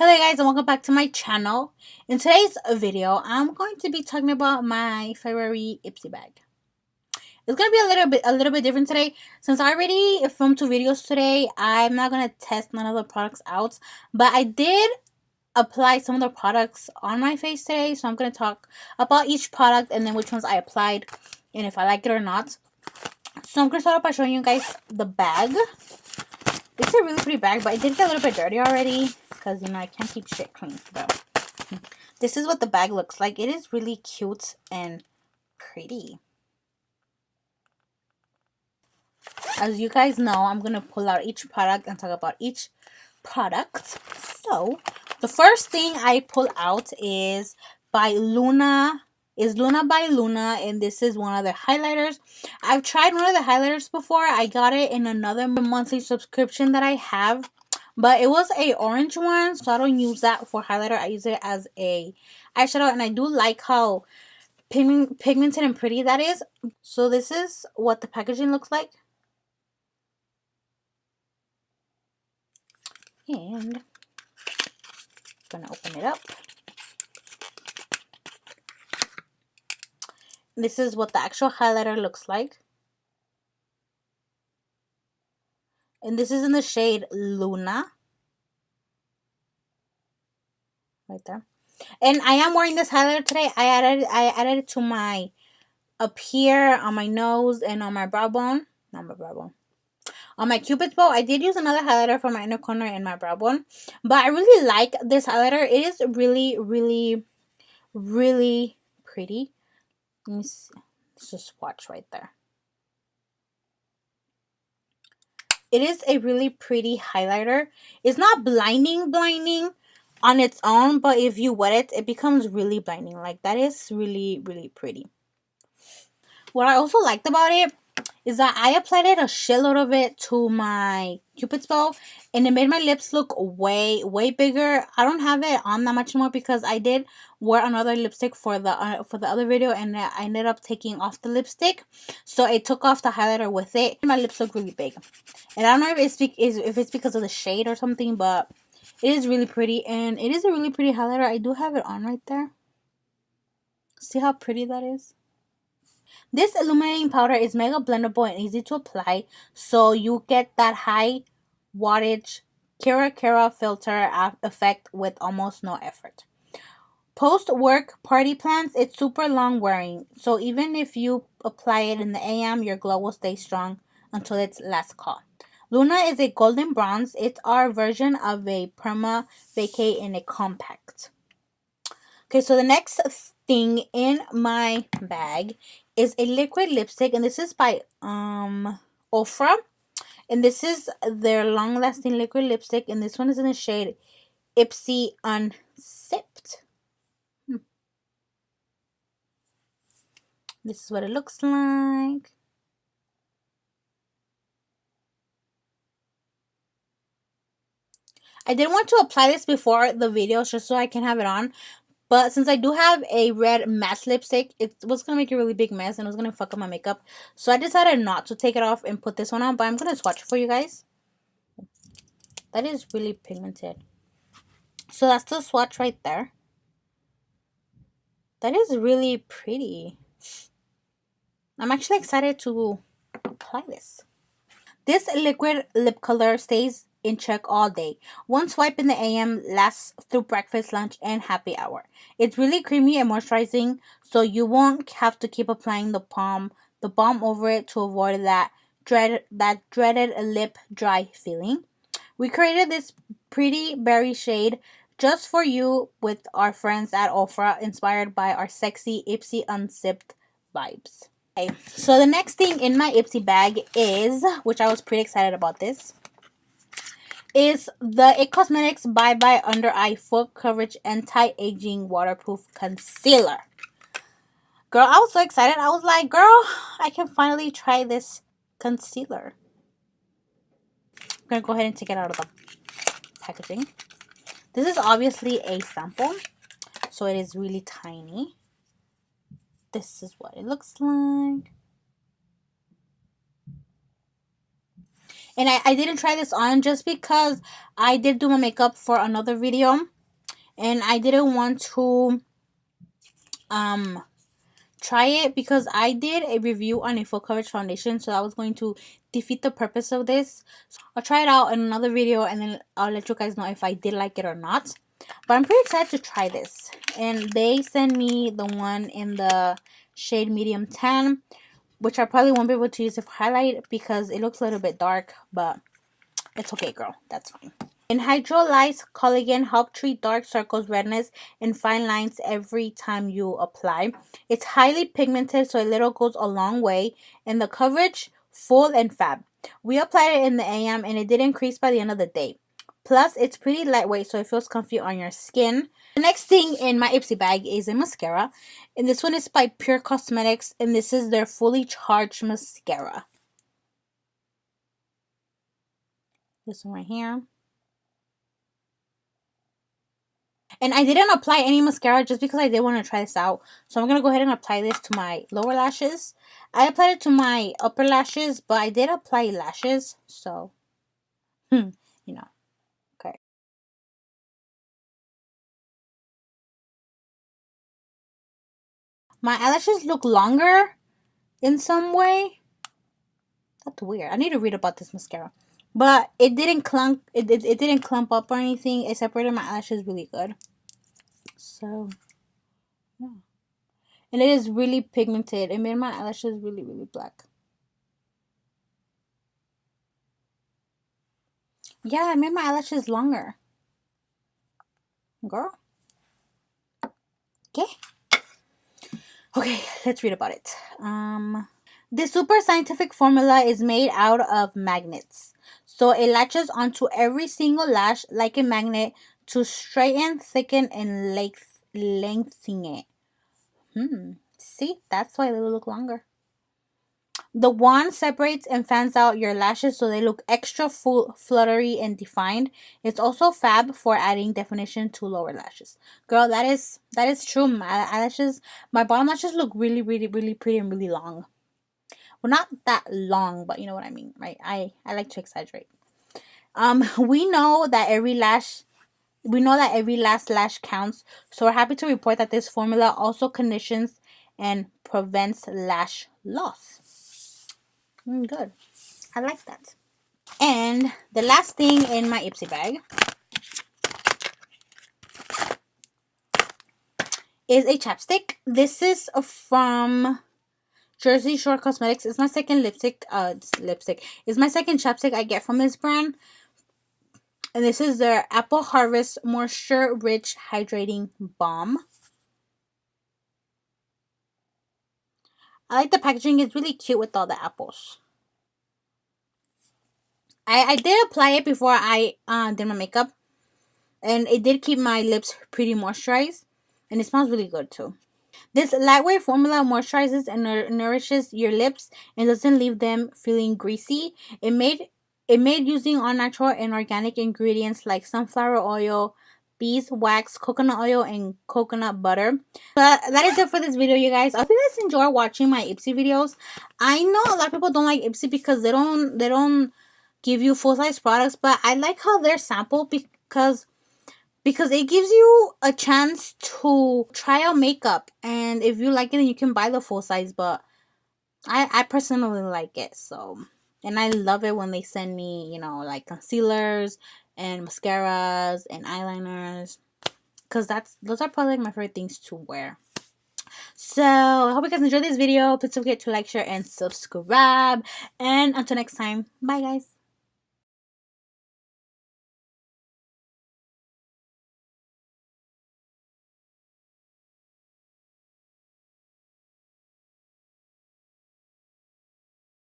Hello guys and welcome back to my channel. In today's video, I'm going to be talking about my February Ipsy bag. It's going to be a little bit different today. Since I already filmed 2 videos today, I'm not going to test none of the products out. But I did apply some of the products on my face today. So I'm going to talk about each product and then which ones I applied and if I like it or not. So I'm going to start off by showing you guys the bag. It's a really pretty bag, but it did get a little bit dirty already because, you know, I can't keep shit clean. But this is what the bag looks like. It is really cute and pretty. As you guys know, I'm going to pull out each product and talk about each product. So, the first thing I pull out is by Luna. Is Luna by Luna, and this is one of their highlighters. I've tried one of the highlighters before. I got it in another monthly subscription that I have, but it was a orange one, so I don't use that for highlighter. I use it as a eyeshadow, and I do like how pigmented and pretty that is. So this is what the packaging looks like. And I'm gonna open it up. This is what the actual highlighter looks like. And this is in the shade Luna. Right there. And I am wearing this highlighter today. I added it to my up here on my nose and on my brow bone. Not my brow bone. On my cupid's bow. I did use another highlighter for my inner corner and my brow bone. But I really like this highlighter. It is really, really, really pretty. Let me see. Let's just swatch right there. It is a really pretty highlighter. It's not blinding on its own, but if you wet it, it becomes really blinding. Like, that is really, really pretty. What I also liked about it is that I applied it a shitload of it to my cupid's bow, and it made my lips look way bigger. I don't have it on that much more because I did wear another lipstick for the other video, and I ended up taking off the lipstick, so it took off the highlighter with it. My lips look really big, and I don't know if it's because of the shade or something, but it is really pretty, and it is a really pretty highlighter. I do have it on right there. See how pretty that is? This illuminating powder is mega blendable and easy to apply, so you get that high wattage Kera filter effect with almost no effort. Post-work party plans, it's super long wearing, so even if you apply it in the AM, your glow will stay strong until its last call. Luna is a golden bronze. It's our version of a Perma Vacay in a compact. Okay, so the next thing in my bag is a liquid lipstick, and this is by OFRA, and this is their long-lasting liquid lipstick, and this one is in the shade Ipsy Unsipped. This is what it looks like. I did want to apply this before the video just so I can have it on. But since I do have a red matte lipstick, it was going to make a really big mess and it was going to fuck up my makeup. So I decided not to take it off and put this one on. But I'm going to swatch it for you guys. That is really pigmented. So that's the swatch right there. That is really pretty. I'm actually excited to apply this. This liquid lip color stays in check all day. One swipe in the AM lasts through breakfast, lunch, and happy hour. It's really creamy and moisturizing, so you won't have to keep applying the balm over it to avoid that dreaded lip dry feeling. We created this pretty berry shade just for you with our friends at OFRA, inspired by our sexy Ipsy Unsipped vibes. Okay, so the next thing in my Ipsy bag is, which I was pretty excited about this, is the IT Cosmetics Bye Bye Under Eye Full Coverage Anti-Aging Waterproof Concealer. Girl, I was so excited. I was like, girl, I can finally try this concealer. I'm going to go ahead and take it out of the packaging. This is obviously a sample, so it is really tiny. This is what it looks like. And I didn't try this on just because I did do my makeup for another video. And I didn't want to try it because I did a review on a full coverage foundation. So that was going to defeat the purpose of this. So I'll try it out in another video and then I'll let you guys know if I did like it or not. But I'm pretty excited to try this. And they sent me the one in the shade medium tan, which I probably won't be able to use it for highlight because it looks a little bit dark, but it's okay, girl. That's fine. And Hydrolyze Collagen help treat dark circles, redness, and fine lines every time you apply. It's highly pigmented, so a little goes a long way. And the coverage, full and fab. We applied it in the AM, and it did increase by the end of the day. Plus, it's pretty lightweight, so it feels comfy on your skin. The next thing in my Ipsy bag is a mascara. And this one is by PUR Cosmetics, and this is their fully charged mascara. This one right here. And I didn't apply any mascara just because I did want to try this out. So I'm going to go ahead and apply this to my lower lashes. I applied it to my upper lashes, but I did apply lashes. So, you know, okay. My eyelashes look longer in some way. That's weird. I need to read about this mascara. But it didn't clump. It didn't clump up or anything. It separated my eyelashes really good. So, yeah. And it is really pigmented. It made my eyelashes really, really black. Yeah, it made my eyelashes longer. Girl. Okay. Okay, let's read about it. The super scientific formula is made out of magnets. So it latches onto every single lash like a magnet to straighten, thicken, and lengthen it. See, that's why they look longer. The wand separates and fans out your lashes so they look extra full, fluttery, and defined. It's also fab for adding definition to lower lashes. Girl, that is true. My eyelashes, my bottom lashes look really, really, really pretty and really long. Well, not that long, but you know what I mean, right? I like to exaggerate. We know that every last lash counts, so we're happy to report that this formula also conditions and prevents lash loss. Good. I like that. And the last thing in my Ipsy bag is a chapstick. This is from Jersey Shore Cosmetics. It's my second lipstick. It's my second chapstick I get from this brand. And this is their Apple Harvest Moisture Rich Hydrating Balm. I like the packaging. It's really cute with all the apples. I did apply it before I did my makeup. And it did keep my lips pretty moisturized. And it smells really good too. This lightweight formula moisturizes and nourishes your lips and doesn't leave them feeling greasy. It made using all natural and organic ingredients like sunflower oil, beeswax, coconut oil, and coconut butter. But that is it for this video, you guys. I hope you guys enjoy watching my Ipsy videos. I know a lot of people don't like Ipsy because they don't give you full-size products, but I like how they're sampled because it gives you a chance to try out makeup, and if you like it then you can buy the full size. But I personally like it. So, and I love it when they send me, you know, like concealers and mascaras and eyeliners, because those are probably like my favorite things to wear. So I hope you guys enjoyed this video. Please don't forget to like, share, and subscribe, and until next time, bye guys.